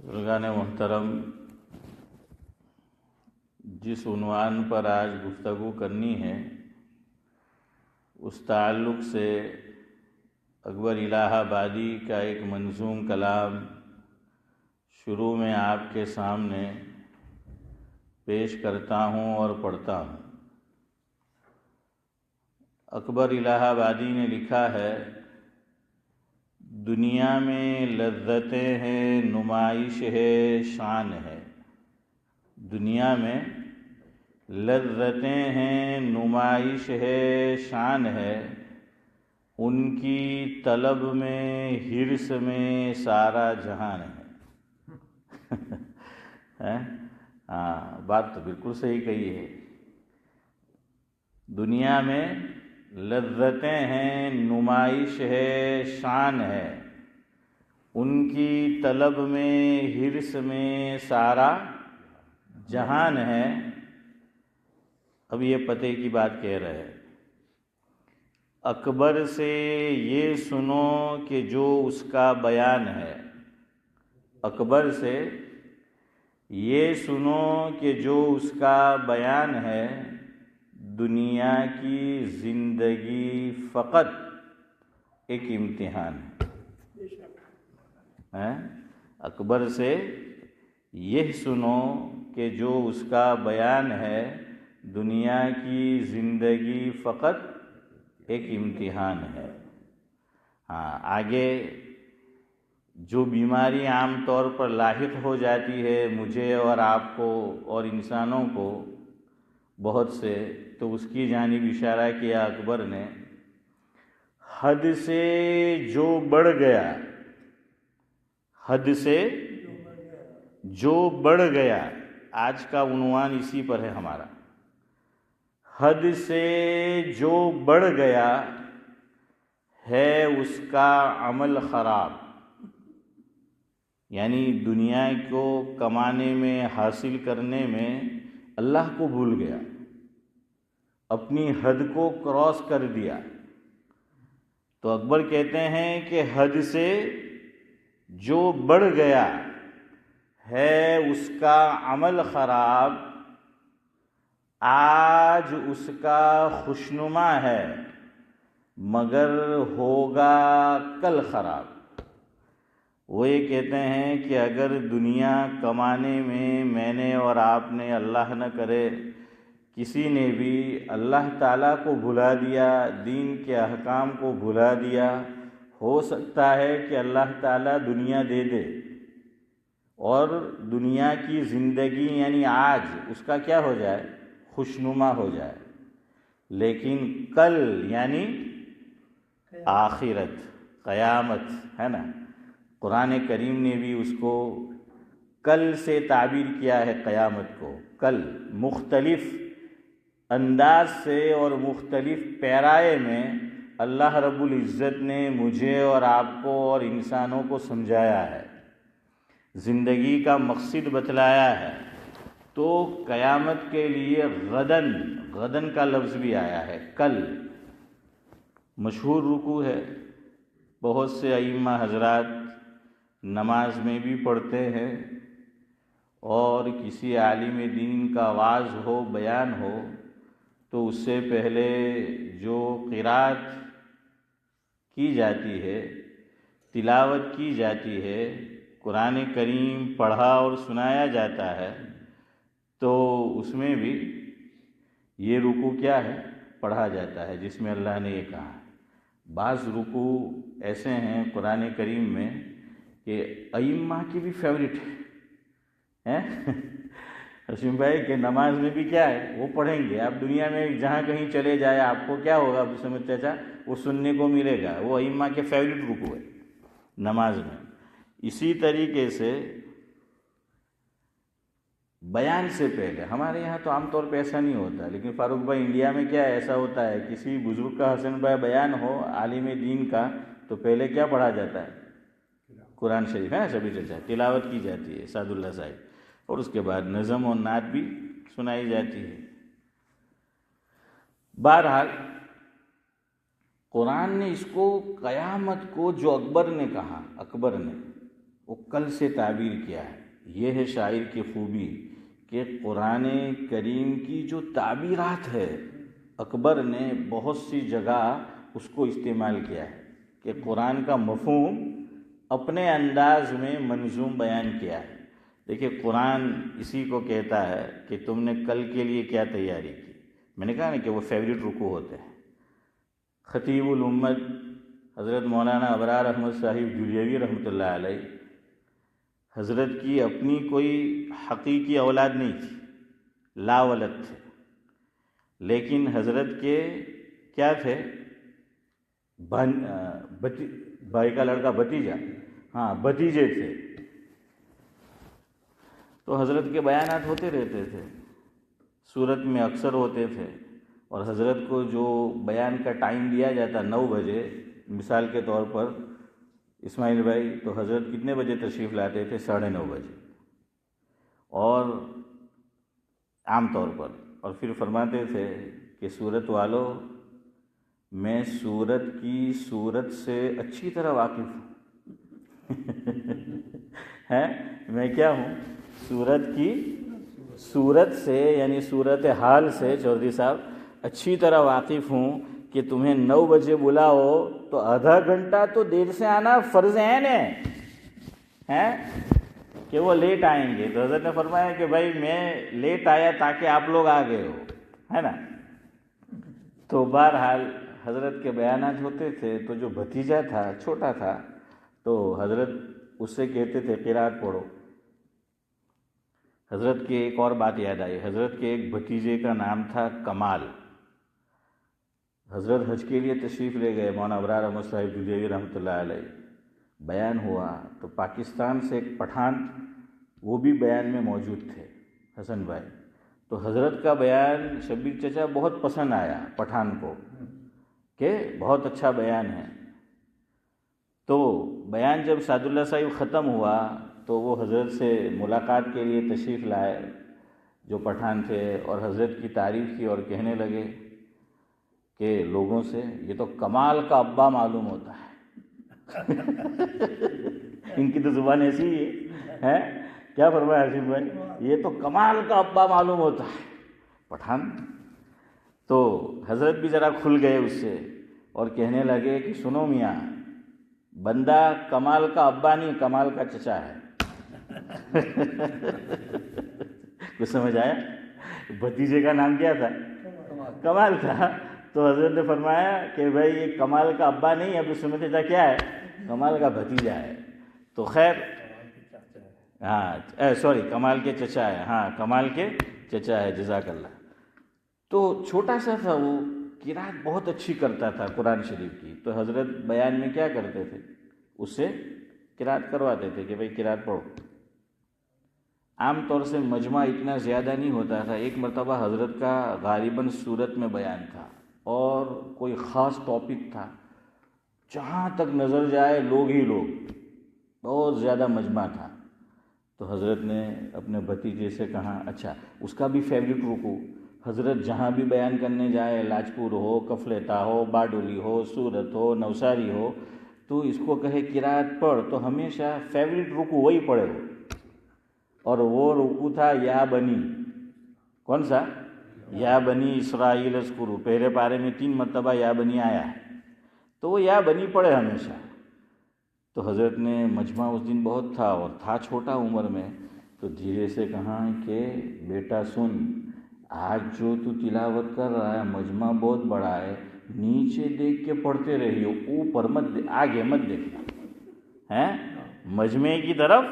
بزرگان محترم، جس عنوان پر آج گفتگو کرنی ہے اس تعلق سے اکبر الہ آبادی کا ایک منظوم کلام شروع میں آپ کے سامنے پیش کرتا ہوں اور پڑھتا ہوں۔ اکبر الہ آبادی نے لکھا ہے، دنیا میں لذتیں ہیں، نمائش ہے، شان ہے۔ دنیا میں لذتیں ہیں، نمائش ہے، شان ہے، ان کی طلب میں، حرص میں سارا جہان ہے۔ ہاں، بات تو بالکل صحیح کہی ہے۔ دنیا میں لذتیں ہیں، نمائش ہے، شان ہے، ان کی طلب میں، حرص میں سارا جہان ہے۔ اب یہ پتے کی بات کہہ رہے ہیں، اکبر سے یہ سنو کہ جو اس کا بیان ہے۔ اکبر سے یہ سنو کہ جو اس کا بیان ہے، دنیا کی زندگی فقط ایک امتحان ہے۔ اکبر سے یہ سنو کہ جو اس کا بیان ہے، دنیا کی زندگی فقط ایک امتحان ہے۔ ہاں، آگے جو بیماری عام طور پر لاحق ہو جاتی ہے مجھے اور آپ کو اور انسانوں کو بہت سے، تو اس کی جانب اشارہ کیا اکبر نے۔ حد سے جو بڑھ گیا، حد سے جو بڑھ گیا، آج کا عنوان اسی پر ہے ہمارا۔ حد سے جو بڑھ گیا ہے اس کا عمل خراب، یعنی دنیا کو کمانے میں، حاصل کرنے میں اللہ کو بھول گیا، اپنی حد کو کراس کر دیا۔ تو اکبر کہتے ہیں کہ حد سے جو بڑھ گیا ہے اس کا عمل خراب، آج اس کا خوشنما ہے مگر ہوگا کل خراب۔ وہ یہ کہتے ہیں کہ اگر دنیا کمانے میں نے اور آپ نے، اللہ نہ کرے کسی نے بھی اللہ تعالیٰ کو بھلا دیا، دین کے احکام کو بھلا دیا، ہو سکتا ہے کہ اللہ تعالیٰ دنیا دے دے اور دنیا کی زندگی یعنی آج اس کا کیا ہو جائے، خوشنما ہو جائے، لیکن کل یعنی آخرت، قیامت ہے نا۔ قرآن کریم نے بھی اس کو کل سے تعبیر کیا ہے، قیامت کو کل، مختلف انداز سے اور مختلف پیرائے میں اللہ رب العزت نے مجھے اور آپ کو اور انسانوں کو سمجھایا ہے، زندگی کا مقصد بتلایا ہے۔ تو قیامت کے لیے غدن، غدن کا لفظ بھی آیا ہے، کل۔ مشہور رکوع ہے، بہت سے ائمہ حضرات نماز میں بھی پڑھتے ہیں، اور کسی عالم دین کا وعظ ہو، بیان ہو، تو اس سے پہلے جو قرات کی جاتی ہے، تلاوت کی جاتی ہے، قرآن کریم پڑھا اور سنایا جاتا ہے، تو اس میں بھی یہ رکوع کیا ہے، پڑھا جاتا ہے، جس میں اللہ نے یہ کہا۔ بعض رکوع ایسے ہیں قرآن کریم میں کہ ائمہ کی بھی فیوریٹ ہے، حسین بھائی کہ نماز میں بھی کیا ہے، وہ پڑھیں گے۔ آپ دنیا میں جہاں کہیں چلے جائے، آپ کو کیا ہوگا سمجھ چاچا، وہ سننے کو ملے گا، وہ ائمہ کے فیوریٹ رکوع ہے نماز میں۔ اسی طریقے سے بیان سے پہلے، ہمارے یہاں تو عام طور پہ ایسا نہیں ہوتا، لیکن فاروق بھائی انڈیا میں کیا ایسا ہوتا ہے، کسی بزرگ کا حسن بھائی بیان ہو، عالم دین کا، تو پہلے کیا پڑھا جاتا ہے، قرآن شریف ہے، سبھی چچا تلاوت کی جاتی ہے، سعد اللہ صاحب، اور اس کے بعد نظم اور نعت بھی سنائی جاتی ہے۔ بہرحال قرآن نے اس کو، قیامت کو جو اکبر نے کہا، اکبر نے وہ کل سے تعبیر کیا ہے. یہ ہے شاعر کی خوبی کہ قرآن کریم کی جو تعبیرات ہے اکبر نے بہت سی جگہ اس کو استعمال کیا ہے کہ قرآن کا مفہوم اپنے انداز میں منظوم بیان کیا ہے. دیکھیے قرآن اسی کو کہتا ہے کہ تم نے کل کے لیے کیا تیاری کی. میں نے کہا نا کہ وہ فیوریٹ رکوع ہوتے ہیں. خطیب الامت حضرت مولانا ابرار احمد صاحب جلیوی رحمۃ اللہ علیہ، حضرت کی اپنی کوئی حقیقی اولاد نہیں تھی، لا ولد تھے، لیکن حضرت کے کیا تھے، بھائی کا لڑکا بھتیجا، ہاں بھتیجے تھے. تو حضرت کے بیانات ہوتے رہتے تھے، صورت میں اکثر ہوتے تھے، اور حضرت کو جو بیان کا ٹائم دیا جاتا 9 بجے، مثال کے طور پر اسماعیل بھائی تو حضرت کتنے بجے تشریف لاتے تھے؟ 9:30 بجے، اور عام طور پر، اور پھر فرماتے تھے کہ سورت والو میں سورت کی صورت سے اچھی طرح واقف ہوں. ہے میں کیا ہوں؟ سورت کی صورت سے یعنی صورت حال سے چودھری صاحب اچھی طرح واقف ہوں کہ تمہیں 9 بجے بلاؤ تو آدھا گھنٹہ تو دیر سے آنا فرض عین ہے کہ وہ لیٹ آئیں گے. تو حضرت نے فرمایا کہ بھائی میں لیٹ آیا تاکہ آپ لوگ آ گئے ہو، ہے نا. تو بہرحال حضرت کے بیانات ہوتے تھے. تو جو بھتیجا تھا، چھوٹا تھا، تو حضرت اس سے کہتے تھے قرات پڑھو. حضرت کی ایک اور بات یاد آئی، حضرت کے ایک بھتیجے کا نام تھا کمال. حضرت حج کے لیے تشریف لے گئے، مولانا ابرار احمد صاحب جلیوی رحمۃ اللہ علیہ، بیان ہوا تو پاکستان سے ایک پٹھان وہ بھی بیان میں موجود تھے، حسن بھائی. تو حضرت کا بیان شبیر چچا بہت پسند آیا پٹھان کو کہ بہت اچھا بیان ہے. تو بیان جب سعد اللہ صاحب ختم ہوا تو وہ حضرت سے ملاقات کے لیے تشریف لائے جو پٹھان تھے، اور حضرت کی تعریف کی اور کہنے لگے کہ لوگوں سے یہ تو کمال کا ابا معلوم ہوتا ہے. ان کی تو زبان ایسی ہی ہے. کیا فرمایا حسین بھائی؟ یہ تو کمال کا ابا معلوم ہوتا ہے پٹھان. تو حضرت بھی ذرا کھل گئے اس سے اور کہنے لگے کہ سنو میاں، بندہ کمال کا ابا نہیں، کمال کا چچا ہے. کچھ سمجھ آیا؟ بھتیجے کا نام کیا تھا؟ کمال تھا. تو حضرت نے فرمایا کہ بھائی یہ کمال کا ابا نہیں، اب سنت چچا کیا ہے؟ کمال کا بھتیجا ہے. تو خیر ہاں سوری کمال کے چچا ہے، ہاں کمال کے چچا ہے، جزاک اللہ. تو چھوٹا سا تھا وہ، قرات بہت اچھی کرتا تھا قرآن شریف کی. تو حضرت بیان میں کیا کرتے تھے؟ اس سے قرات کرواتے تھے کہ بھائی قرات پڑھو. عام طور سے مجمع اتنا زیادہ نہیں ہوتا تھا. ایک مرتبہ حضرت کا غالباً صورت میں بیان تھا اور کوئی خاص ٹاپک تھا، جہاں تک نظر جائے لوگ ہی لوگ، بہت زیادہ مجمع تھا. تو حضرت نے اپنے بھتیجے سے کہا اچھا اس کا بھی فیوریٹ رکوع، حضرت جہاں بھی بیان کرنے جائے، لاجپور ہو، کفلیتا ہو، باڈولی ہو، سورت ہو، نوساری ہو، تو اس کو کہے قرات پڑھ تو ہمیشہ فیوریٹ رکوع وہی پڑھے ہو. اور وہ رکوع تھا یا بنی. کون سا؟ یا بنی اسرائیل اذکروا. پہلے پارے میں 3 مرتبہ یا بنی آیا ہے، تو وہ یا بنی پڑھے ہمیشہ. تو حضرت نے مجمع اس دن بہت تھا اور تھا چھوٹا عمر میں، تو دھیرے سے کہا کہ بیٹا سن، آج جو تو تلاوت کر رہا ہے مجمع بہت بڑا ہے، نیچے دیکھ کے پڑھتے رہیو، اوپر مت آگے مت دیکھنا ہے، مجمع کی طرف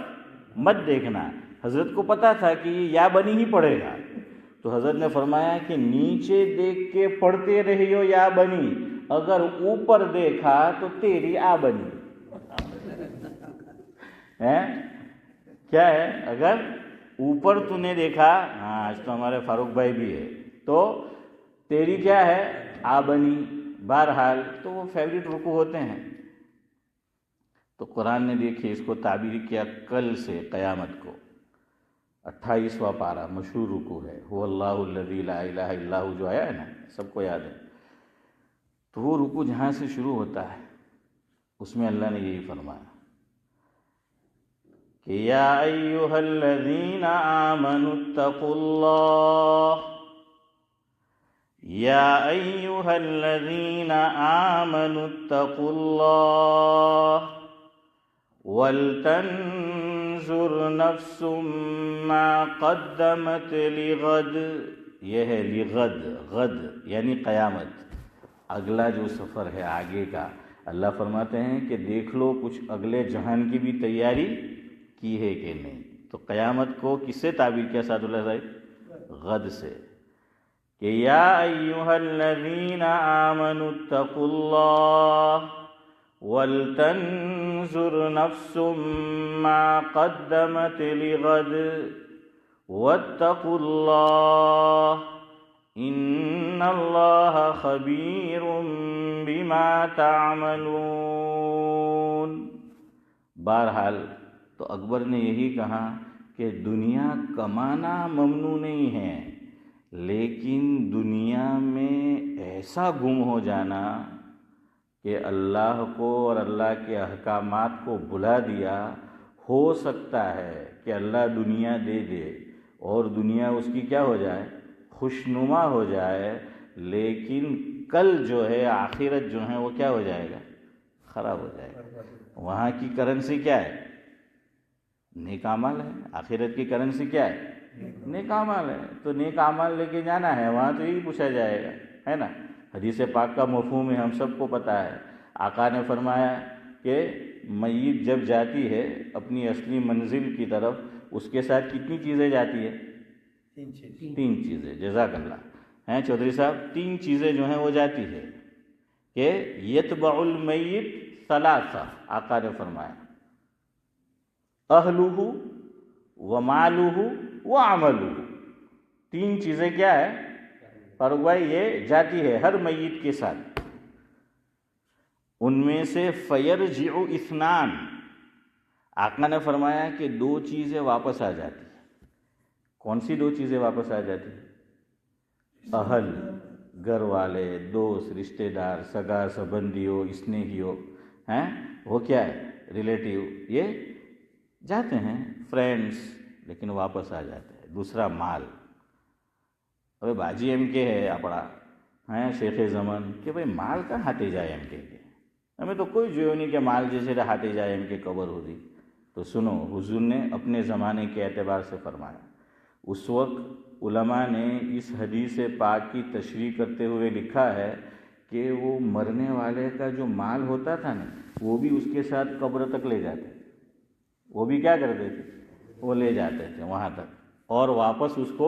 مت دیکھنا. حضرت کو پتا تھا کہ یہ یا بنی ہی پڑھے گا. تو حضرت نے فرمایا کہ نیچے دیکھ کے پڑھتے رہیو یا بنی، اگر اوپر دیکھا تو تیری آ بنی. کیا ہے؟ اگر اوپر تو نے دیکھا، ہاں آج تو ہمارے فاروق بھائی بھی ہے، تو تیری کیا ہے؟ آ بنی. بہرحال تو وہ فیوریٹ رکوع ہوتے ہیں. تو قرآن نے دیکھیے اس کو تعبیر کیا کل سے قیامت کو. 28واں پارہ مشہور رکوع ہے، هو اللہ الذی لا الہ الا ہو، جو آیا ہے نا، سب کو یاد ہے. تو وہ رکوع جہاں سے شروع ہوتا ہے اس میں اللہ نے یہی فرمایا کہ یا ایھا الذین آمنوا اتقوا اللہ، یا ایھا الذین آمنوا اتقوا اللہ ولتنظر نفس ما قدمت لغد. یہ ہے لغد، غد یعنی قیامت، اگلا جو سفر ہے آگے کا. اللہ فرماتے ہیں کہ دیکھ لو کچھ اگلے جہان کی بھی تیاری کی ہے کہ نہیں. تو قیامت کو کس سے تعبیر کیا سعد اللہ صاحب؟ غد سے. کہ یا ایھا الذین آمنوا اتقوا اللہ وَلْتَنْظُرْ نَفْسٌ مَّا قَدَّمَتْ لِغَدٍ وَاتَّقُوا اللَّهَ إِنَّ اللَّهَ خَبِيرٌ بِمَا تَعْمَلُونَ. بہرحال تو اکبر نے یہی کہا کہ دنیا کمانا ممنوع نہیں ہے، لیکن دنیا میں ایسا گم ہو جانا کہ اللہ کو اور اللہ کے احکامات کو بھلا دیا، ہو سکتا ہے کہ اللہ دنیا دے دے اور دنیا اس کی کیا ہو جائے؟ خوشنما ہو جائے، لیکن کل جو ہے آخرت جو ہے وہ کیا ہو جائے گا؟ خراب ہو جائے گا. وہاں کی کرنسی کیا ہے؟ نیک اعمال ہے. آخرت کی کرنسی کیا ہے؟ نیک اعمال ہے. تو نیک اعمال لے کے جانا ہے وہاں، تو یہی پوچھا جائے گا، ہے نا. حدیث پاک کا مفہوم ہے، ہم سب کو پتہ ہے. آقا نے فرمایا کہ میت جب جاتی ہے اپنی اصلی منزل کی طرف، اس کے ساتھ کتنی چیزیں جاتی ہے؟ تین چیزیں. جزاک اللہ ہیں چودھری صاحب. تین چیزیں جو ہیں وہ جاتی ہے کہ یتبع المیت ثلاثہ، آقا نے فرمایا، اہلہ ومالہ وعملہ. تین چیزیں کیا ہے فاروق بھائی؟ یہ جاتی ہے ہر میت کے ساتھ. ان میں سے فیرجع اثنان، آقا نے فرمایا کہ دو چیزیں واپس آ جاتی ہیں. کون سی دو چیزیں واپس آ جاتی ہیں؟ اہل، گھر والے، دوست، رشتہ دار، سگا سبندیوں، اسنیہیوں ہیں، وہ کیا ہے؟ ریلیٹیو، یہ جاتے ہیں. فرینڈس لیکن واپس آ جاتے ہیں. دوسرا مال. હવે બાજી એમ કે હે આપણા હા શેખે ઝમાન કે ભાઈ માલ કાં હાટી જાય એમ કે અમે તો કોઈ જોયું નહીં કે માલ જે છે તે હાટી જાય એમ કે કબર હોતી. تو سنو، حضور نے اپنے زمانے کے اعتبار سے فرمایا. اس وقت علماء نے اس حدیث پاک کی تشریح کرتے ہوئے لکھا ہے کہ وہ مرنے والے کا جو مال ہوتا تھا نا، وہ بھی اس کے ساتھ قبر تک لے جاتے. وہ بھی کیا کرتے تھے؟ وہ لے جاتے تھے وہاں تک اور واپس اس کو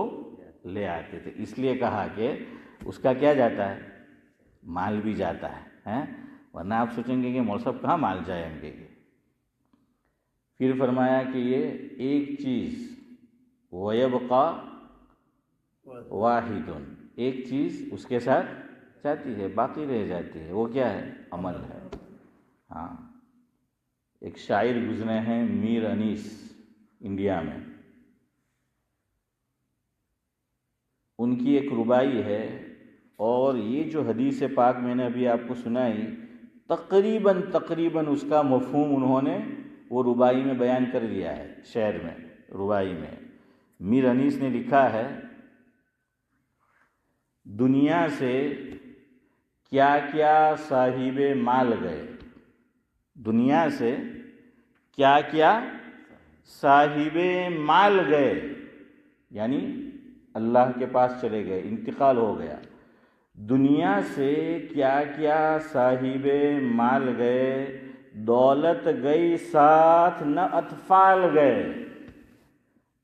لے آتے تھے. اس لیے کہا کہ اس کا کیا جاتا ہے؟ مال بھی جاتا ہے. ورنہ آپ سوچیں گے کہ مول صاحب کہاں مال جائے ہم کے. پھر فرمایا کہ یہ ایک چیز وَيَبْقَى واحد، ایک چیز اس کے ساتھ جاتی ہے، باقی رہ جاتی ہے. وہ کیا ہے؟ عمل ہے. ہاں، ایک شاعر گزرے ہیں میر انیس انڈیا میں، ان کی ایک ربائی ہے، اور یہ جو حدیث پاک میں نے ابھی آپ کو سنائی تقریباً اس کا مفہوم انہوں نے وہ ربائی میں بیان کر دیا ہے. شعر میں، ربائی میں میر انیس نے لکھا ہے، دنیا سے کیا کیا صاحب مال گئے، دنیا سے کیا کیا صاحب مال گئے، یعنی اللہ کے پاس چلے گئے، انتقال ہو گیا. دنیا سے کیا کیا صاحب مال گئے، دولت گئی ساتھ نہ اطفال گئے.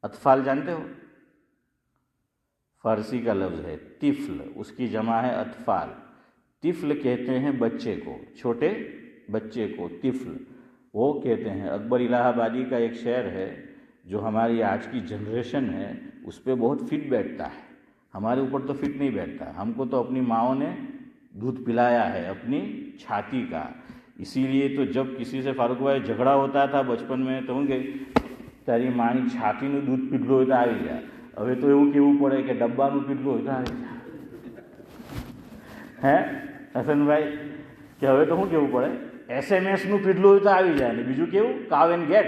اطفال جانتے ہو؟ فارسی کا لفظ ہے طفل، اس کی جمع ہے اطفال. طفل کہتے ہیں بچے کو، چھوٹے بچے کو طفل وہ کہتے ہیں. اکبر الہ آبادی کا ایک شعر ہے جو ہماری آج کی جنریشن ہے اس پہ بہت فٹ بیٹھتا ہے، ہمارے اوپر تو فٹ نہیں بیٹھتا. ہم کو تو اپنی ماؤں نے دودھ پلایا ہے اپنی چھاتی کا. اسی لیے تو جب کسی سے فاروق بھائی جھگڑا ہوتا تھا بچپن میں تو ہوں گے તારી માની છાતીનું દૂધ પીધલું હોય તો આવી જાય. હવે તો એવું કહેવું પડે કે ડબ્બાનું પીધલું હોય તો આવી જાય. હે હસનભાઈ, કે હવે તો શું કહેવું પડે? SMS નું પીધલું હોય તો આવી જાય, ને બીજું કેવું કાવ એન્ડ ગેટ,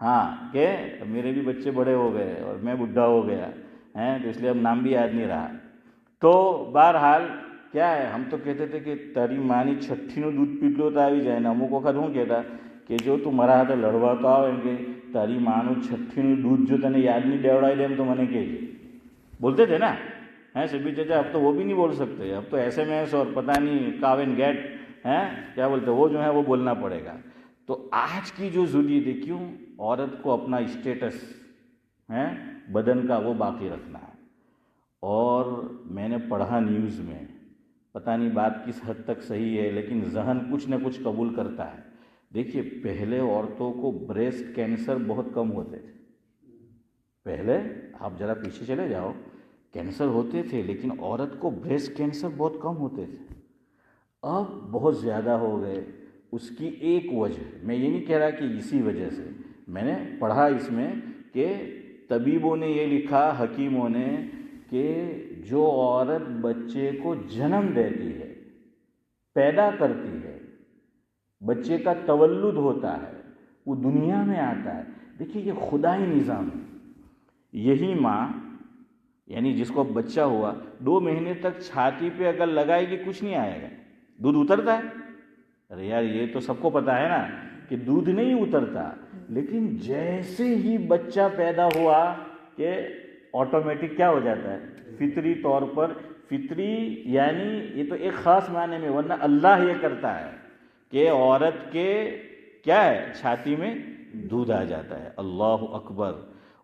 ہاں کہ میرے بھی بچے بڑے ہو گئے اور میں بڈھا ہو گیا ہیں تو اس لیے اب نام بھی یاد نہیں رہا. تو بہرحال کیا ہے, ہم تو کہتے تھے کہ તારી માની છઠ્ઠીનું દૂધ પીટલો તો આવી જાય ને અમુક વખત શું કહેતા કે જો તું મારા હાથે લડવા તો આવે એમ કે તારી માનું છઠ્ઠીનું દૂધ જો તને યાદ નહીં દેવડાવી દે એમ તો મને કહેજે. બોલتے تھے نا ہیں شبیر چچا. اب تو وہ بھی نہیں بول سکتے, اب تو SMS اور پتہ نہیں کاو اینڈ گیٹ ہیں کیا بولتے وہ جو ہے وہ بولنا پڑے گا. تو آج کی جو ضروریت ہے کیوں عورت کو اپنا اسٹیٹس ہیں بدن کا وہ باقی رکھنا ہے. اور میں نے پڑھا نیوز میں, پتہ نہیں بات کس حد تک صحیح ہے لیکن ذہن کچھ نہ کچھ قبول کرتا ہے. دیکھیے پہلے عورتوں کو بریسٹ کینسر بہت کم ہوتے تھے. پہلے آپ ذرا پیچھے چلے جاؤ, کینسر ہوتے تھے لیکن عورت کو بریسٹ کینسر بہت کم ہوتے تھے. اب بہت زیادہ ہو گئے. اس کی ایک وجہ, میں یہ نہیں کہہ رہا کہ اسی وجہ سے, میں نے پڑھا اس میں کہ طبیبوں نے یہ لکھا, حکیموں نے, کہ جو عورت بچے کو جنم دیتی ہے, پیدا کرتی ہے, بچے کا تولد ہوتا ہے, وہ دنیا میں آتا ہے. دیکھیے یہ خدائی نظام ہے. یہی ماں یعنی جس کو بچہ ہوا 2 مہینے تک چھاتی پہ اگر لگائے گی کچھ نہیں آئے گا, دودھ اترتا ہے. ارے یار یہ تو سب کو پتا ہے نا کہ دودھ نہیں اترتا, لیکن جیسے ہی بچہ پیدا ہوا کہ آٹومیٹک کیا ہو جاتا ہے, فطری طور پر, فطری یعنی یہ تو ایک خاص معنی میں, ورنہ اللہ یہ کرتا ہے کہ عورت کے کیا ہے چھاتی میں دودھ آ جاتا ہے. اللہ اکبر.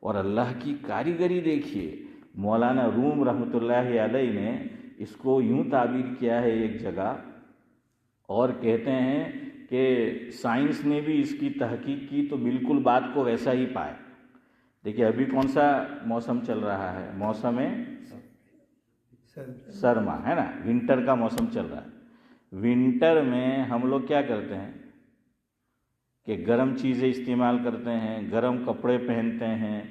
اور اللہ کی کاریگری دیکھیے. مولانا روم رحمۃ اللہ علیہ نے اس کو یوں تعبیر کیا ہے ایک جگہ, اور کہتے ہیں کہ سائنس نے بھی اس کی تحقیق کی تو بالکل بات کو ویسا ہی پائے. دیکھیے ابھی کون سا موسم چل رہا ہے, موسم سرما ہے نا, ونٹر کا موسم چل رہا ہے. ونٹر میں ہم لوگ کیا کرتے ہیں کہ گرم چیزیں استعمال کرتے ہیں, گرم کپڑے پہنتے ہیں,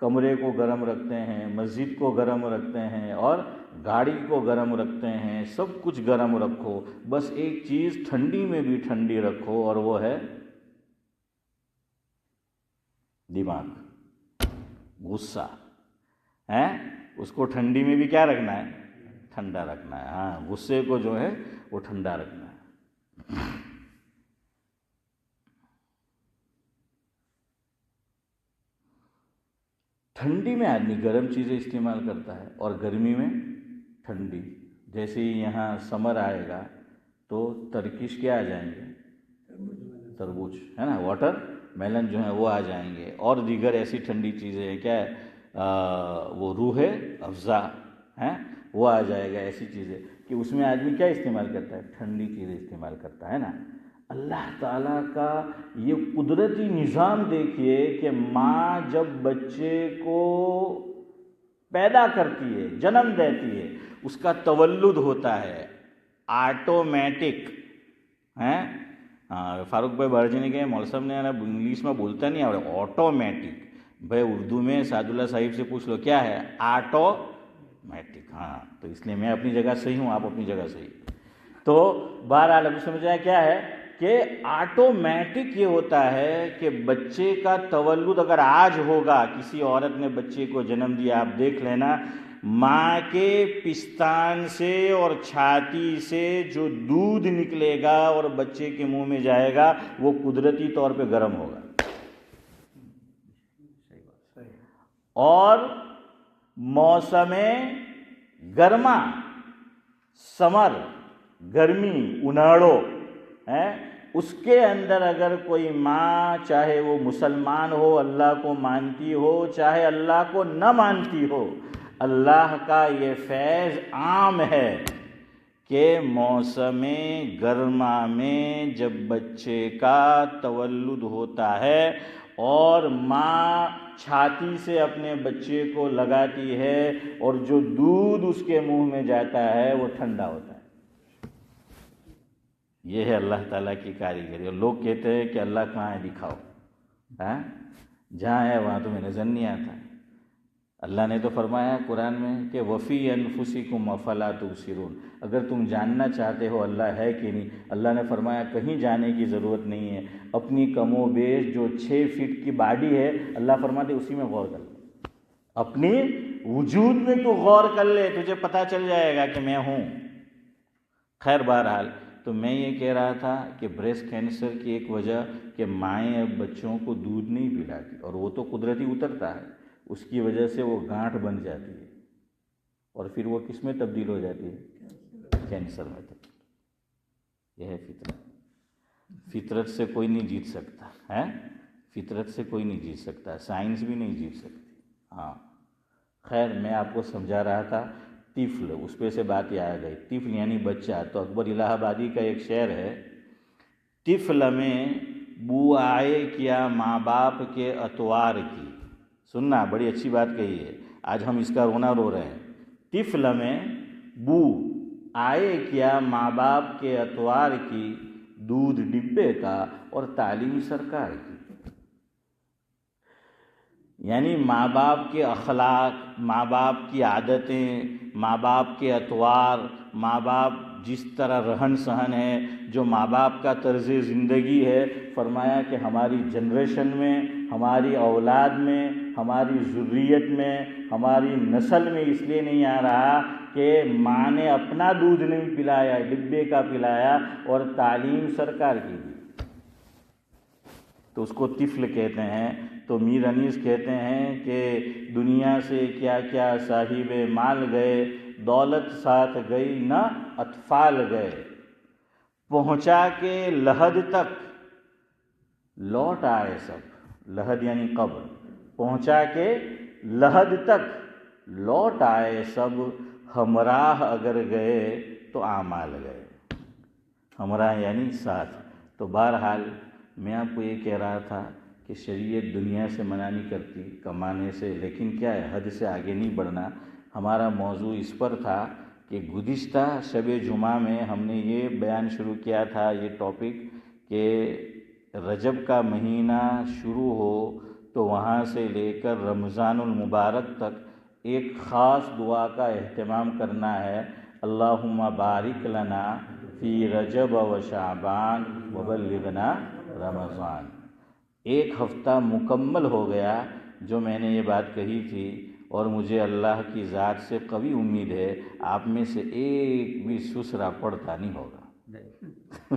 کمرے کو گرم رکھتے ہیں, مسجد کو گرم رکھتے ہیں, اور گاڑی کو گرم رکھتے ہیں. سب کچھ گرم رکھو, بس ایک چیز ٹھنڈی میں بھی ٹھنڈی رکھو, اور وہ ہے دماغ, غصہ ہے. اس کو ٹھنڈی میں بھی کیا رکھنا ہے, ٹھنڈا رکھنا ہے. ہاں غصے کو جو ہے وہ ٹھنڈا رکھنا ہے. ٹھنڈی میں آدمی گرم چیزیں استعمال کرتا ہے اور گرمی میں ٹھنڈی. جیسے ہی یہاں سمر آئے گا تو ترکش کیا آ جائیں گے, تربوز ہے نا, واٹر میلن جو ہیں وہ آ جائیں گے, اور دیگر ایسی ٹھنڈی چیزیں ہیں کیا ہے وہ روح افزا ہیں وہ آ جائے گا. ایسی چیزیں کہ اس میں آدمی کیا استعمال کرتا ہے, ٹھنڈی چیزیں استعمال کرتا ہے نا. اللہ تعالیٰ کا یہ قدرتی نظام دیکھیے کہ ماں جب بچے کو پیدا کرتی ہے, جنم دیتی ہے, اس کا تولد ہوتا ہے آٹومیٹک ہیں. فاروق بھائی برجنی کے مول صاحب نے انگلش میں بولتا نہیں ہے آٹومیٹک. بھائی اردو میں سعد اللہ صاحب سے پوچھ لو کیا ہے آٹومیٹک. ہاں تو اس لیے میں اپنی جگہ صحیح ہوں, آپ اپنی جگہ صحیح. تو بہرحال ابھی سمجھا کیا ہے کہ آٹومیٹک یہ ہوتا ہے کہ بچے کا تولد اگر آج ہوگا, کسی عورت نے بچے کو جنم دیا, آپ دیکھ لینا ماں کے پستان سے اور چھاتی سے جو دودھ نکلے گا اور بچے کے منہ میں جائے گا وہ قدرتی طور پہ گرم ہوگا. اور موسم گرما, سمر, گرمی, اناڑو ہے, اس کے اندر اگر کوئی ماں, چاہے وہ مسلمان ہو, اللہ کو مانتی ہو, چاہے اللہ کو نہ مانتی ہو, اللہ کا یہ فیض عام ہے کہ موسم گرما میں جب بچے کا تولد ہوتا ہے اور ماں چھاتی سے اپنے بچے کو لگاتی ہے اور جو دودھ اس کے منہ میں جاتا ہے وہ ٹھنڈا ہوتا ہے. یہ ہے اللہ تعالیٰ کی کاریگری. اور لوگ کہتے ہیں کہ اللہ کہاں ہے دکھاؤ, جہاں ہے وہاں تمہیں نظر نہیں آتا. اللہ نے تو فرمایا قرآن میں کہ وفی انفسکم افلا تبصرون، اگر تم جاننا چاہتے ہو اللہ ہے کہ نہیں، اللہ نے فرمایا کہیں جانے کی ضرورت نہیں ہے، اپنی کم و بیش جو 6 فٹ کی باڈی ہے اللہ فرماتے اسی میں غور کر لے، اپنی وجود میں تو غور کر لے، تجھے پتہ چل جائے گا کہ میں ہوں۔ خیر بہرحال تو میں یہ کہہ رہا تھا کہ بریسٹ کینسر کی ایک وجہ کہ مائیں اب بچوں کو دودھ نہیں پلاتی، اور وہ تو قدرتی اترتا ہے، اس کی وجہ سے وہ گانٹھ بن جاتی ہے، اور پھر وہ کس میں تبدیل ہو جاتی ہے؟ کینسر میں تبدیل۔ یہ ہے فطرت، فطرت سے کوئی نہیں جیت سکتا ہے، فطرت سے کوئی نہیں جیت سکتا، سائنس بھی نہیں جیت سکتی۔ ہاں خیر میں آپ کو سمجھا رہا تھا طفل، اس پہ سے بات یہ آ گئی، طفل یعنی بچہ۔ تو اکبر الہ آبادی کا ایک شعر ہے، طفل میں بو آئے کیا ماں باپ کے اتوار کی، سننا بڑی اچھی بات کہی ہے، آج ہم اس کا رونا رو رہے ہیں۔ طفل میں بو آئے کیا ماں باپ کے اتوار کی، دودھ ڈبے کا اور تعلیم سرکار کی۔ یعنی ماں باپ کے اخلاق، ماں باپ کی عادتیں، ماں باپ کے اطوار، ماں باپ جس طرح رہن سہن ہے، جو ماں باپ کا طرز زندگی ہے، فرمایا کہ ہماری جنریشن میں، ہماری اولاد میں، ہماری ذریت میں، ہماری نسل میں اس لیے نہیں آ رہا کہ ماں نے اپنا دودھ نہیں پلایا، ڈبے کا پلایا اور تعلیم سرکار کی دی، تو اس کو طفل کہتے ہیں۔ تو میر انیس کہتے ہیں کہ دنیا سے کیا کیا صاحب مال گئے، دولت ساتھ گئی نہ اطفال گئے، پہنچا کے لحد تک لوٹ آئے سب، لحد یعنی قبر، پہنچا کے لحد تک لوٹ آئے سب، ہمراہ اگر گئے تو اعمال گئے، ہمراہ یعنی ساتھ۔ تو بہرحال میں آپ کو یہ کہہ رہا تھا کہ شریعت دنیا سے منع نہیں کرتی، کمانے سے، لیکن کیا ہے حد سے آگے نہیں بڑھنا۔ ہمارا موضوع اس پر تھا کہ گزشتہ شب جمعہ میں ہم نے یہ بیان شروع کیا تھا، یہ ٹاپک، کہ رجب کا مہینہ شروع ہو تو وہاں سے لے کر رمضان المبارک تک ایک خاص دعا کا اہتمام کرنا ہے، اللہم بارک لنا فی رجب و شعبان وبلغنا رمضان۔ ایک ہفتہ مکمل ہو گیا جو میں نے یہ بات کہی تھی، اور مجھے اللہ کی ذات سے قوی امید ہے آپ میں سے ایک بھی سسرا پڑھتا نہیں ہوگا۔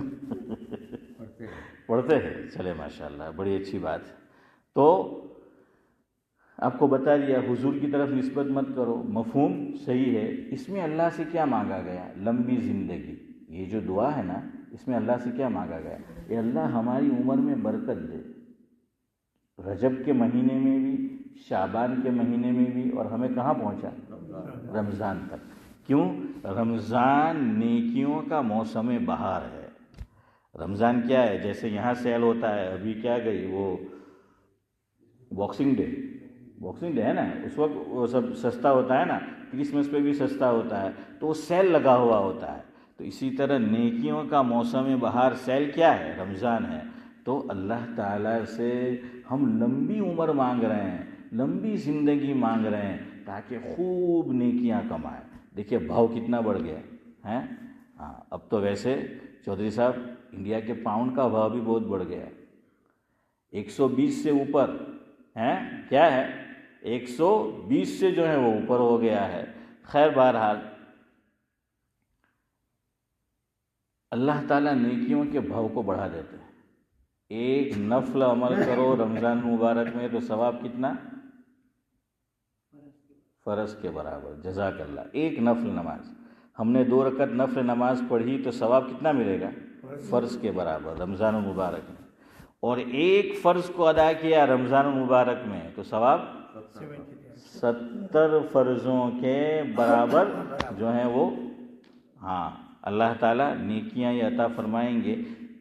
پڑھتے ہیں، چلے ماشاءاللہ، بڑی اچھی بات۔ تو آپ کو بتا دیا حضور کی طرف نسبت مت کرو، مفہوم صحیح ہے۔ اس میں اللہ سے کیا مانگا گیا؟ لمبی زندگی۔ یہ جو دعا ہے نا، اس میں اللہ سے کیا مانگا گیا؟ کہ اللہ ہماری عمر میں برکت دے، رجب کے مہینے میں بھی، شعبان کے مہینے میں بھی، اور ہمیں کہاں پہنچا؟ رمضان تک۔ کیوں؟ رمضان نیکیوں کا موسم بہار ہے۔ رمضان کیا ہے؟ جیسے یہاں سیل ہوتا ہے، ابھی کیا گئی وہ باکسنگ ڈے ہے نا، اس وقت وہ سب سستا ہوتا ہے نا، کرسمس پہ بھی سستا ہوتا ہے، تو وہ سیل لگا ہوا ہوتا ہے۔ تو اسی طرح نیکیوں کا موسم بہار سیل کیا ہے؟ رمضان ہے۔ تو اللہ تعالیٰ سے ہم لمبی عمر مانگ رہے ہیں، لمبی زندگی مانگ رہے ہیں، تاکہ خوب نیکیاں کمائیں۔ دیکھیے بھاؤ کتنا بڑھ گیا ہے۔ ہاں اب تو ویسے چودھری صاحب انڈیا کے پاؤنڈ کا بھاؤ بھی بہت بڑھ گیا، 120 سے اوپر ہے، کیا ہے 120 سے جو ہے وہ اوپر ہو گیا ہے۔ خیر بہرحال اللہ تعالیٰ نیکیوں کے بھاؤ کو بڑھا دیتے ہیں۔ ایک نفل عمل کرو رمضان مبارک میں تو ثواب کتنا؟ فرض کے برابر، جزاک اللہ۔ ایک نفل نماز، ہم نے 2 رکعت نفل نماز پڑھی تو ثواب کتنا ملے گا؟ فرض کے برابر رمضان المبارک میں۔ اور ایک فرض کو ادا کیا رمضان المبارک میں تو ثواب 70 فرضوں کے برابر جو ہیں وہ، ہاں اللہ تعالیٰ نیکیاں یہ عطا فرمائیں گے۔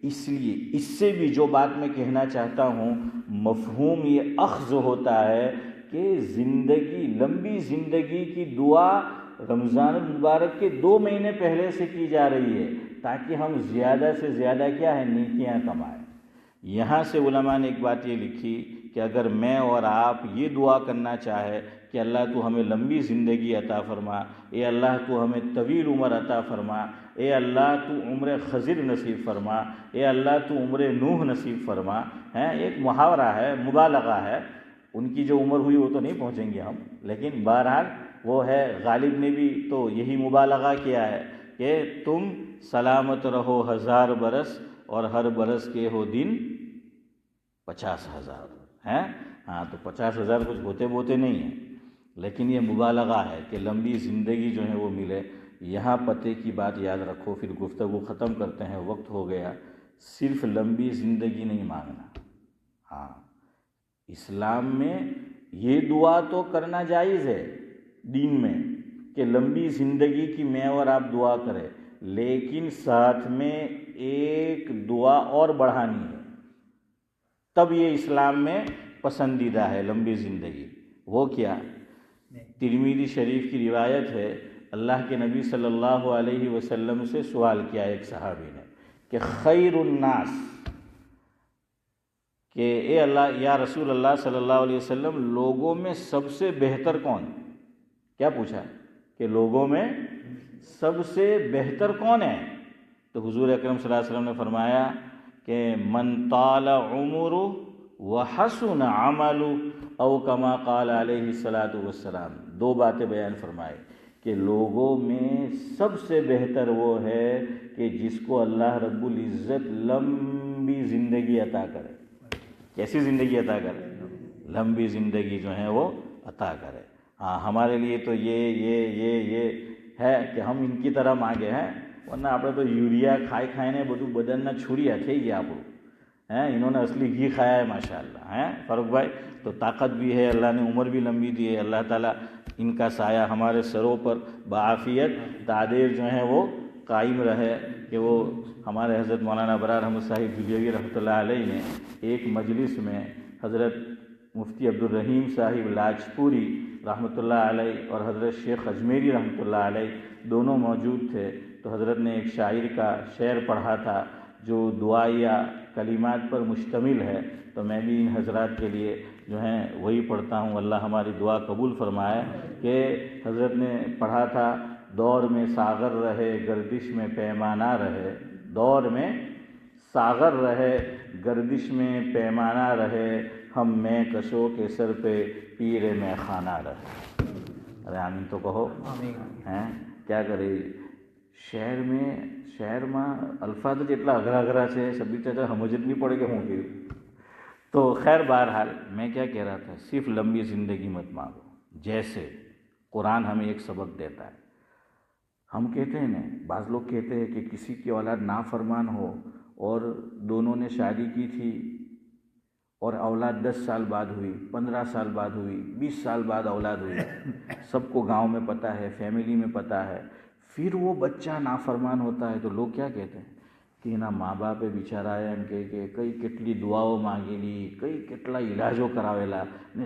اس لیے اس سے بھی جو بات میں کہنا چاہتا ہوں، مفہوم یہ اخذ ہوتا ہے کہ زندگی، لمبی زندگی کی دعا رمضان المبارک کے 2 مہینے پہلے سے کی جا رہی ہے، تاکہ ہم زیادہ سے زیادہ کیا ہے نیکیاں کمائیں۔ یہاں سے علماء نے ایک بات یہ لکھی کہ اگر میں اور آپ یہ دعا کرنا چاہے کہ اللہ تو ہمیں لمبی زندگی عطا فرما، اے اللہ تو ہمیں طویل عمر عطا فرما، اے اللہ تو عمر خضر نصیب فرما، اے اللہ تو عمر نوح نصیب فرما، ایک محاورہ ہے، مبالغہ ہے، ان کی جو عمر ہوئی وہ تو نہیں پہنچیں گے ہم، لیکن بہرحال وہ ہے، غالب نے بھی تو یہی مبالغہ کیا ہے کہ تم سلامت رہو 1000 برس اور ہر برس کے ہو دن 50,000 ہیں۔ ہاں تو 50,000 کچھ ہوتے بوتے نہیں ہیں، لیکن یہ مبالغہ ہے کہ لمبی زندگی جو ہے وہ ملے۔ یہاں پتے کی بات یاد رکھو، پھر گفتگو ختم کرتے ہیں، وقت ہو گیا۔ صرف لمبی زندگی نہیں مانگنا، ہاں اسلام میں یہ دعا تو کرنا جائز ہے دین میں کہ لمبی زندگی کی میں اور آپ دعا کریں، لیکن ساتھ میں ایک دعا اور بڑھانی ہے، تب یہ اسلام میں پسندیدہ ہے لمبی زندگی۔ وہ کیا؟ ترمذی شریف کی روایت ہے، اللہ کے نبی صلی اللہ علیہ وسلم سے سوال کیا ایک صحابی نے کہ خیر الناس، کہ اے اللہ یا رسول اللہ صلی اللہ علیہ وسلم لوگوں میں سب سے بہتر کون؟ کیا پوچھا کہ لوگوں میں سب سے بہتر کون ہے؟ تو حضور اکرم صلی اللہ علیہ وسلم نے فرمایا کہ من طال عمر وحسن عمل او کما قال علیہ الصلاۃ والسلام۔ 2 باتیں بیان فرمائے کہ لوگوں میں سب سے بہتر وہ ہے کہ جس کو اللہ رب العزت لمبی زندگی عطا کرے۔ کیسی زندگی عطا کرے؟ لمبی زندگی جو ہے وہ عطا کرے۔ ہاں ہمارے لیے تو یہ ہے کہ ہم ان کی طرح مانگے ہیں، ورنہ આપણે તો યુરિયા ખાઈને બધું બદનના છૂરિયા થઈ ગયા આપણું، انہوں نے اصلی گھی کھایا ہے ماشاءاللہ، فاروق بھائی تو طاقت بھی ہے، اللہ نے عمر بھی لمبی دی ہے، اللہ تعالیٰ ان کا سایہ ہمارے سروں پر بعافیت تعدیر جو ہیں وہ قائم رہے۔ کہ وہ ہمارے حضرت مولانا ابرار احمد صاحب دہلوی رحمۃ اللہ علیہ نے ایک مجلس میں حضرت مفتی عبدالرحیم صاحب لاجپوری رحمۃ اللہ علیہ اور حضرت شیخ اجمیری رحمۃ اللہ علیہ دونوں موجود تھے، تو حضرت نے ایک شاعر کا شعر پڑھا تھا جو دعائیہ کلمات پر مشتمل ہے، تو میں بھی ان حضرات کے لیے جو ہیں وہی پڑھتا ہوں، اللہ ہماری دعا قبول فرمائے۔ کہ حضرت نے پڑھا تھا، دور میں ساغر رہے گردش میں پیمانہ رہے، دور میں ساغر رہے گردش میں پیمانہ رہے، ہم میں کشوں کے سر پہ پیر میں خانہ رہے۔ ارے آمین تو کہو، ہیں کیا کرے શહેરમાં અલ્ફાઝ જ એટલા અઘરા છે، સભી ચાચા સમજ જ નહીં પડે કે હું કહ્યું۔ تو خیر بہرحال میں کیا کہہ رہا تھا، صرف لمبی زندگی مت مانگو، جیسے قرآن ہمیں ایک سبق دیتا ہے۔ ہم کہتے ہیں نا، بعض لوگ کہتے ہیں کہ کسی کی اولاد نافرمان ہو اور دونوں نے شادی کی تھی اور اولاد 10 سال بعد ہوئی، 15 سال بعد ہوئی، 20 سال بعد اولاد ہوئی، سب کو گاؤں میں پتہ ہے، فیملی میں پتہ ہے، پھر وہ بچہ نافرمان ہوتا ہے تو لوگ کیا کہتے ہیں کہ એના મા બાપે બિચારાએ એમ કે કઈ કેટલી દુઆઓ માંગેલી, કઈ કેટલા ઇલાજો કરાવેલા ને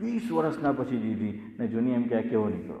20 વર્ષના પછી દીધી ને જોની એમ કે કેવો નીકળો,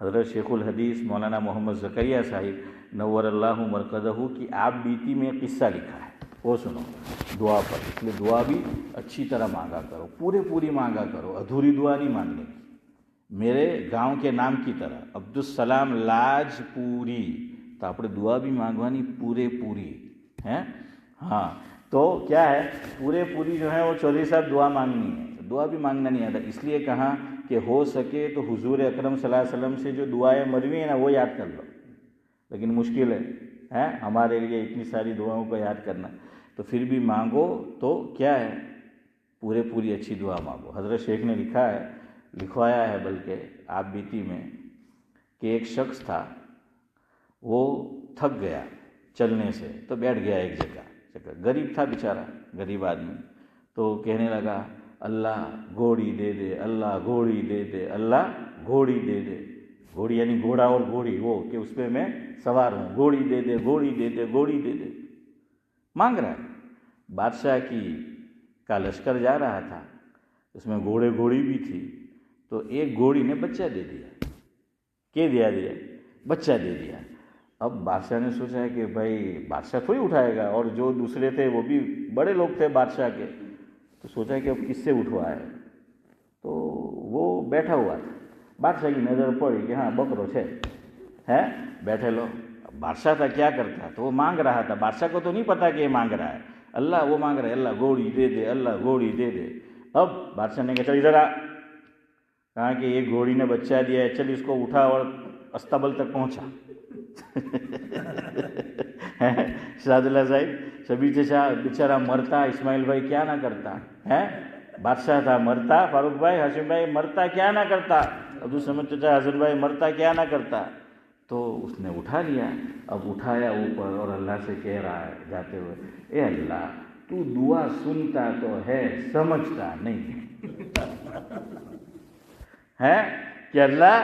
حضرت شیخ الحدیث مولانا محمد زکریا صاحب نور اللہ مرقدہ کی آپ بیتی میں قصہ لکھا ہے، وہ سنو دعا پر، اس لیے دعا بھی اچھی طرح مانگا کرو، پوری مانگا کرو، ادھوری دعا نہیں مانگنے کی۔ میرے گاؤں کے نام کی طرح عبدالسلام لاجپوری، تو આપણે دعا بھی مانگوانی پوری ہیں۔ ہاں تو کیا ہے، پوری جو ہے وہ چودھری صاحب دعا مانگنی ہے، دعا بھی مانگنا نہیں آتا، اس لیے کہا کہ ہو سکے تو حضور اکرم صلی اللہ علیہ وسلم سے جو دعائیں مروی ہیں نا وہ یاد کر لو، لیکن مشکل ہے ہمارے لیے اتنی ساری دعاؤں کو یاد کرنا، تو پھر بھی مانگو تو کیا ہے، پوری اچھی دعا مانگو۔ حضرت شیخ نے لکھوایا ہے بلکہ آپ بیتی میں کہ ایک شخص تھا، وہ تھک گیا چلنے سے تو بیٹھ گیا ایک جگہ، غریب تھا بیچارہ، غریب آدمی، تو کہنے لگا اللہ گھوڑی دے دے، اللہ گھوڑی دے دے، اللہ گھوڑی دے دے، گھوڑی یعنی گھوڑا اور گھوڑی وہ کہ اس پہ میں سوار ہوں، گھوڑی دے دے، گھوڑی دے دے، گھوڑی دے دے، مانگ رہا ہے۔ بادشاہ کی کا لشکر جا رہا تھا، اس میں گھوڑے گھوڑی بھی تھی، تو ایک گھوڑی نے بچہ دے دیا، دیا بچہ دے دیا۔ اب بادشاہ نے سوچا ہے کہ بھائی بادشاہ تھوڑی اٹھائے گا، اور جو دوسرے تھے وہ بھی بڑے لوگ تھے بادشاہ کے، تو سوچا کہ اب کس سے اٹھوائے، تو وہ بیٹھا ہوا تھا، بادشاہ کی نظر پڑی کہ ہاں بکرو ہے بیٹھے لو۔ بادشاہ تھا کیا کرتا، تو وہ مانگ رہا تھا، بادشاہ کو تو نہیں پتا کہ یہ مانگ رہا ہے، اللہ وہ مانگ رہا ہے، اللہ گھوڑی دے دے، اللہ گھوڑی دے دے۔ اب بادشاہ نے کہا چل ادھر آ، کہا کہ یہ گھوڑی نے بچہ دیا ہے، چل اس کو اٹھا اور استبل تک پہنچا۔ شہزاد اللہ صاحب شبیر چچا بیچارہ مرتا، اسماعیل بھائی کیا نہ کرتا ہے، بادشاہ تھا مرتا، فاروق بھائی ہاشم بھائی مرتا کیا نہ کرتا، عبدالصمد چچا حسن بھائی مرتا کیا نہ کرتا۔ تو اس نے اٹھا لیا، اب اٹھایا اوپر اور اللہ سے کہہ رہا ہے جاتے ہوئے، اے اللہ تو دعا سنتا تو ہے سمجھتا نہیں ہے، کہ اللہ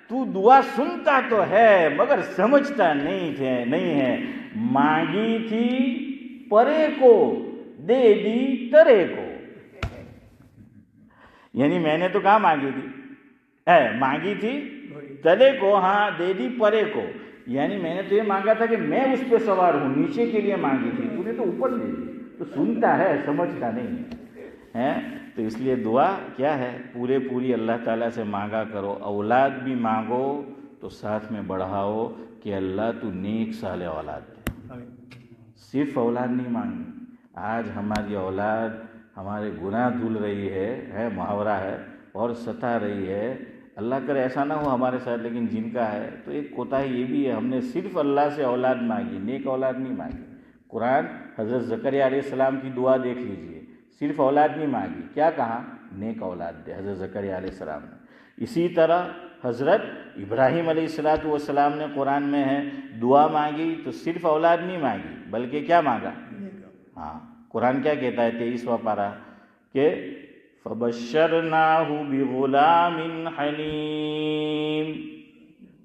تو دعا سنتا تو ہے مگر سمجھتا نہیں ہے، مانگی تھی پرے کو دے دی ترے کو، یعنی میں نے تو کہاں مانگی تھی، مانگی تھی تلے کو، ہاں دے دی پرے کو، یعنی میں نے تو یہ مانگا تھا کہ میں اس پہ سوار ہوں، نیچے کے لیے مانگی تھی، تو نے تو اوپر دے دی، تو سنتا ہے سمجھتا نہیں ہے۔ تو اس لیے دعا کیا ہے، پوری اللہ تعالیٰ سے مانگا کرو، اولاد بھی مانگو تو ساتھ میں بڑھاؤ کہ اللہ تو نیک صالح اولاد دے، صرف اولاد نہیں مانگی۔ آج ہماری اولاد ہمارے گناہ دھل رہی ہے، محاورہ ہے، اور ستا رہی ہے، اللہ کرے ایسا نہ ہو ہمارے ساتھ، لیکن جن کا ہے تو ایک کوتاہی یہ بھی ہے، ہم نے صرف اللہ سے اولاد مانگی، نیک اولاد نہیں مانگی۔ قرآن حضرت زکریا علیہ السلام کی دعا دیکھ لیجئے، صرف اولاد نہیں مانگی، کیا کہا، نیک اولاد دے حضرت زکریا علیہ السلام نے۔ اسی طرح حضرت ابراہیم علیہ السلام نے قرآن میں ہے دعا مانگی تو صرف اولاد نہیں مانگی بلکہ کیا مانگا، ہاں قرآن کیا کہتا ہے 23واں پارہ کہ فَبَشَّرْنَاهُ بِغُلَامٍ حَلِيمٍ،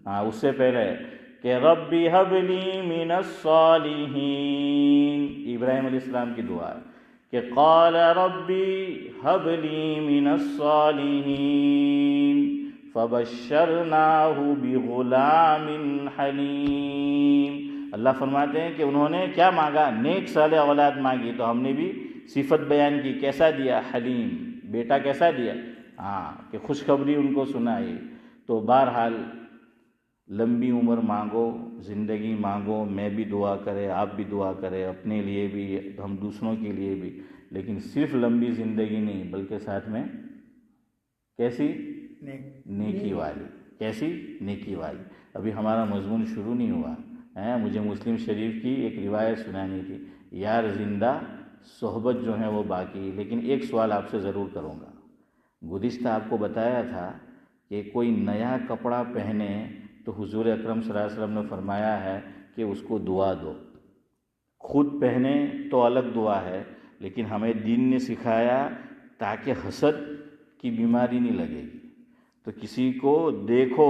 ہاں اس سے پہلے کہ رَبِّ هَبْ لِي مِنَ الصَّالِحِينَ، ابراہیم علیہ السلام کی دعا ہے کہ قال ربی هب لی من الصالحین فبشرناہ بغلام حلیم۔ اللہ فرماتے ہیں کہ انہوں نے کیا مانگا، نیک صالح اولاد مانگی، تو ہم نے بھی صفت بیان کی، کیسا دیا، حلیم، بیٹا کیسا دیا، ہاں کہ خوشخبری ان کو سنائی۔ تو بہرحال لمبی عمر مانگو، زندگی مانگو، میں بھی دعا کرے، آپ بھی دعا کرے، اپنے لیے بھی، ہم دوسروں کے لیے بھی، لیکن صرف لمبی زندگی نہیں بلکہ ساتھ میں کیسی نیکی والی، کیسی نیکی والی۔ ابھی ہمارا مضمون شروع نہیں ہوا ہے، مجھے مسلم شریف کی ایک روایت سنانی تھی، یار زندہ صحبت جو ہے وہ باقی، لیکن ایک سوال آپ سے ضرور کروں گا۔ گزشتہ آپ کو بتایا تھا کہ کوئی نیا کپڑا پہنے تو حضور اکرم صلی اللہ علیہ وسلم نے فرمایا ہے کہ اس کو دعا دو، خود پہنے تو الگ دعا ہے، لیکن ہمیں دین نے سکھایا تاکہ حسد کی بیماری نہیں لگے گی، تو کسی کو دیکھو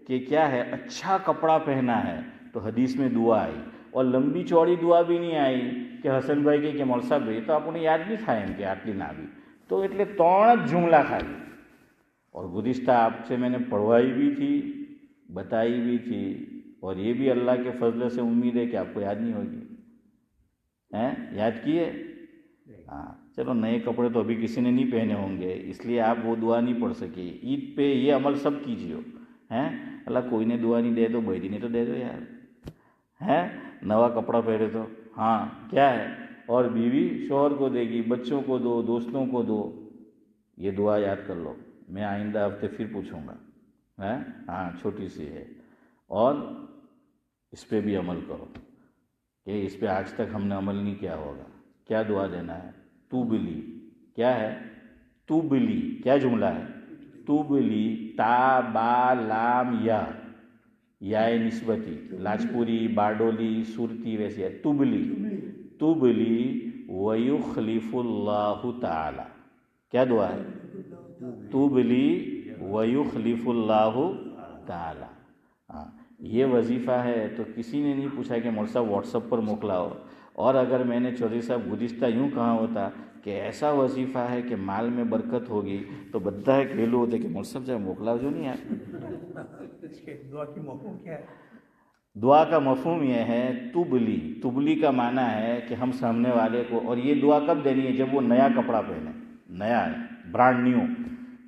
کہ کیا ہے اچھا کپڑا پہنا ہے تو حدیث میں دعا آئی، اور لمبی چوڑی دعا بھی نہیں آئی کہ حسن بھائی کے کہ مول صاحب بھائی تو آپ نے یاد نہیں تھا એમ કે આટલી ના આવી તો એટલે 3 જ જુમલા ખાલી، اور گزشتہ آپ سے میں نے پڑھوائی بھی تھی، بتائی بھی تھی، اور یہ بھی اللہ کے فضل سے امید ہے کہ آپ کو یاد نہیں ہوگی، یاد کیے؟ ہاں چلو، نئے کپڑے تو ابھی کسی نے نہیں پہنے ہوں گے اس لیے آپ وہ دعا نہیں پڑھ سکے، عید پہ یہ عمل سب کیجیے، اللہ کوئی نے دعا نہیں دے تو بھائی نے تو دے دو یار، نوا کپڑا پہنے تو ہاں کیا ہے، اور بیوی شوہر کو دے گی، بچوں کو دو، دوستوں کو دو، یہ دعا یاد کر لو، میں آئندہ ہفتے پھر پوچھوں گا، ہاں چھوٹی سی ہے، اور اس پہ بھی عمل کرو کہ اس پہ آج تک ہم نے عمل نہیں کیا ہوگا۔ کیا دعا دینا ہے، تو بلی، کیا ہے، تو بلی، کیا جملہ ہے، تو بلی، تا با لام یا نسبتی، لاجپوری، باڈولی، صورتی ویسے ہے، تبلی ویخلف اللہ تعالی، کیا دعا ہے، تبلی ویخلف اللہ تعالی، ہاں یہ وظیفہ ہے۔ تو کسی نے نہیں پوچھا کہ مول صاحب واٹس ایپ پر موکلا ہو، اور اگر میں نے چودھری صاحب گزشتہ یوں کہا ہوتا کہ ایسا وظیفہ ہے کہ مال میں برکت ہوگی تو بدھا کھیلو ہوتے کہ مول صاحب جائے موکلاو جو نہیں ہے. دعا کی مفہوم کیا ہے؟ دعا کا مفہوم یہ ہے تبلی کا معنی ہے کہ ہم سامنے والے کو, اور یہ دعا کب دینی ہے؟ جب وہ نیا کپڑا پہنے, نیا ہے, برانڈ نیو,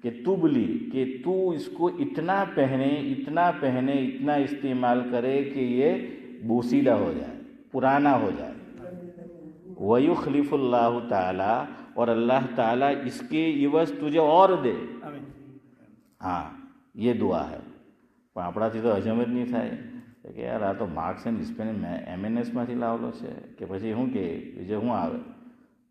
کہ تبلی, کہ تو اس کو اتنا پہنے اتنا استعمال کرے کہ یہ بوسیدہ ہو جائے, پرانا ہو جائے. وَيُخْلِفُ اللَّهُ تعالیٰ, اور اللہ تعالیٰ اس کے عوض تجھے اور دے. ہاں یہ دعا ہے. પણ આપણાથી તો હજમ જ નહીં થાય કે યાર આ તો માર્ક્સ એન્ડ MNSમાંથી લાવેલો છે કે પછી શું કે બીજે શું આવે.